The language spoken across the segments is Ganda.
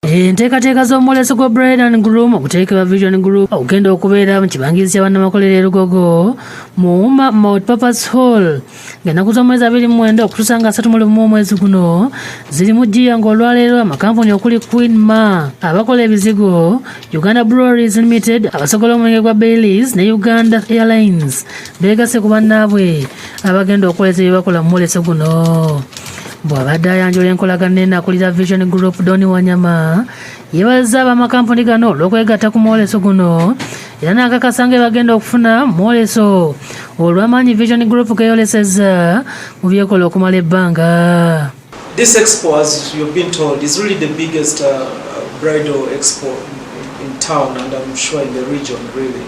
Enteekateeka z'omwoleso gwa Bride and Groom okuteekebwa Vision Group okugenda okubeera mu kibangirizi ky'abannamakolero e Lugogo mu Multipurpose Hall ng'ennaku z'omwezi 29 okutuusa nga 31 omwezi guno ziri mu jjiya ng'olwaleero amakampuni okuli Queen Ma, abakola ebizigo, Uganda Breweries Limited, abasogola omwenge gwa Baileys ne Uganda Airlines beegase ku bannaabwe abagenda okukoleza ebibakola mu mwoleso guno. Bw'abadde ayanjula enkolagana enakulira Vision Group Doni Wanyama yeebaza ab'amakampuni gano olw'okwegatta ku mwoleso guno era n'akakasa nga bagenda okufuna mwoleso olw'amaanyi Vision Group geyolesezza mu byekola okumala ebbanga. This expo, as you've been told, is really the biggest bridal expo in town and I'm sure in the region really.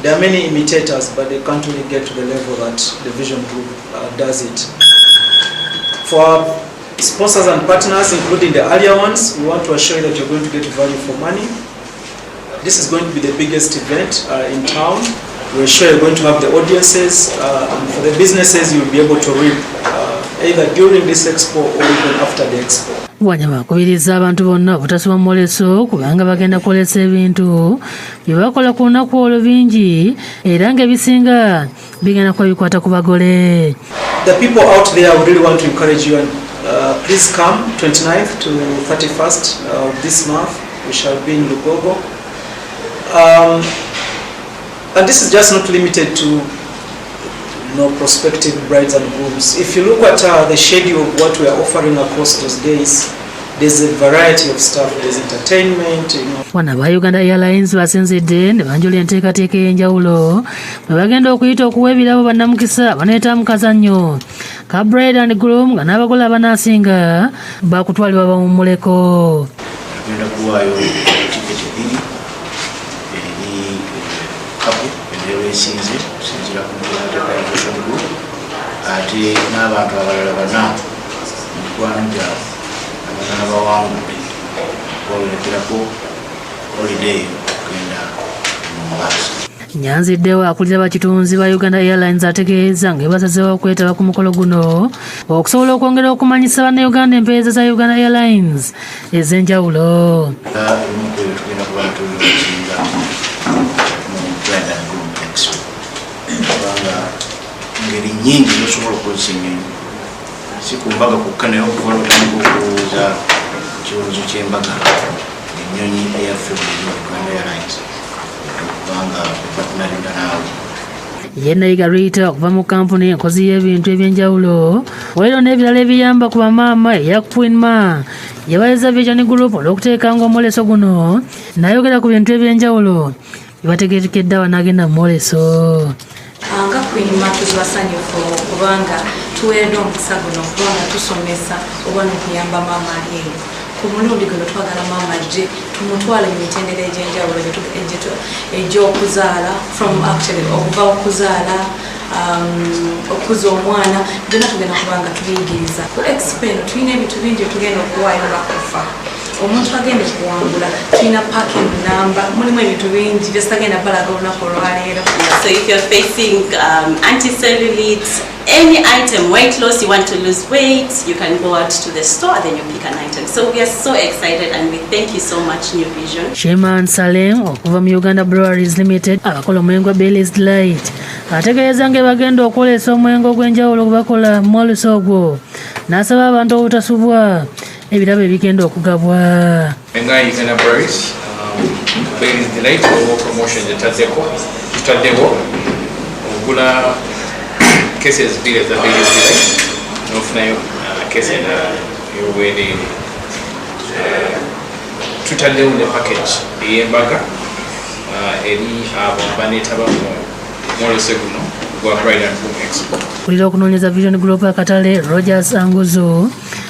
There are many imitators but they can't really get to the level that the Vision Group does it. For our sponsors and partners, including the earlier ones, we want to assure you that you're going to get value for money. This is going to be the biggest event in town. We're sure you're going to have the audiences, and for the businesses, you'll be able to reap either during this expo or even after the expo. Wanyama akubiriza abantu bonna obutasoma mwoleso kubanga bagenda kwolesa ebintu bye bakola ku lunaku olwo bingi era ng'ebisinga bigenda kuba bikwata ku bagole. The people out there, I really want to encourage you and please come 29th to 31st of this month. We shall be in Lugogo. And this is just not limited to prospective brides and grooms. If you look at the schedule of what we are offering across those days, there's a variety of stuff. There's entertainment, Wana ba Uganda Airlines basinzidde ne banjula enteekateeka ey'enjawulo bwe bagenda okuyita okuwa ebirabo bannamukisa baneeta mu kazannyo ka Bride and Groom nga n'abakola abanaasinga bakutwalibwa bawummuleko. Bagenda kuwaayo tiketi bbiri eri kapu eneeweesinze okusinziira ku nteekateeka ya Vision Group ate n'abantu abalala bana mu mikwano gyabwe abalala bawangudde boolekirako holiday okugenda mu Mwoleso. Nyanziddewo akulira bakitunzi ba Uganda Airlines ategeeza ng'ebasazeewo okwetaba ku mukolo guno okusobola okwongera okumanyisa bannayuganda empeereza za Uganda Airlines ez'enjawulo. Tugenda kuba tuzinga mu Bride and Groom Expo kubanga ngeri nnyingi zosobola okukozesa ennyonyi si ku mbaga kwokka naye okuva lutandika okuwuuza kiwuzo ky'embaga ennyonyi eyaffe mu Uganda Airlines kubanga batunalira naawe. Yennayiga Rita okuva mu kampuni enkozi y'ebintu eby'enjawulo waliwo n'ebirala ebiyamba ku bamaama eya Queen Ma yabaleza Vision Group olw'okuteekanga omwoleso guno n'ayogera ku bintu eby'enjawulo byebategekeddwa abanagenda mu mwoleso. Nga Queen Ma tuzibasanyufu kubanga tuweereddwa omukisa guno kubanga tusomesa oba n'okuyamba maama ali ku mulundi guno twagala maama gye tumutwale mu mitendera egy'enjawulo egy'okuzaala okuva okuzaala okuza omwana byonna tugenda kubanga tubiyigiriza. Ku expo eno tulina ebintu bingi tugenda okuwaayo bakufa omuntu agenda kuwangula tulina packing number mulimu ebintu bingi byesitagenda balaga olunaku olwaleero. So if you're facing anti-cellulite, any item, weight loss, you want to lose weight, you can go out to the store, then you pick an item. So we are so excited and we thank you so much, New Vision. Sheman Salem okuva mu Uganda Breweries Limited abakola omwenge gwa Baileys Delight ategeeza ng'ebagenda okwolesa omwenge ogw'enjawulo gubakola mu mwoleso ogwo n'asaba abantu obutasubwa ebirabo ebigenda okugabwa. Nga Uganda Breweries Baileys Delight waliwo promotion tutaddewo ogula cases bbiri eza Baileys Delight n'ofunayo case y'obwereere. Tutaddewo ne package ey'embaga eri abo baneetaba mu mwoleso guno gwa Bride and Groom Expo. Kulira okunoonyeza Vision Group akatale Rogers Anguzo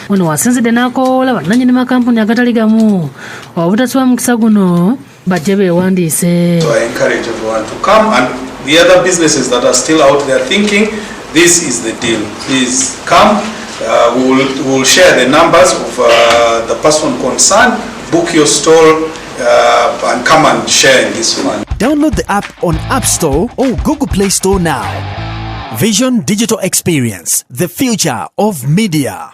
ono wasinzidde n'akoola bannannyini makampuni agatali gamu obutasubwa mukisa guno bajje beewandiise. So I encourage everyone to come and the other businesses that are still out there thinking this is the deal. Please come. We will share the numbers of the person concerned. Book your stall and come and share in this one. Download the app on App Store or Google Play Store now. Vision Digital Experience, the future of media.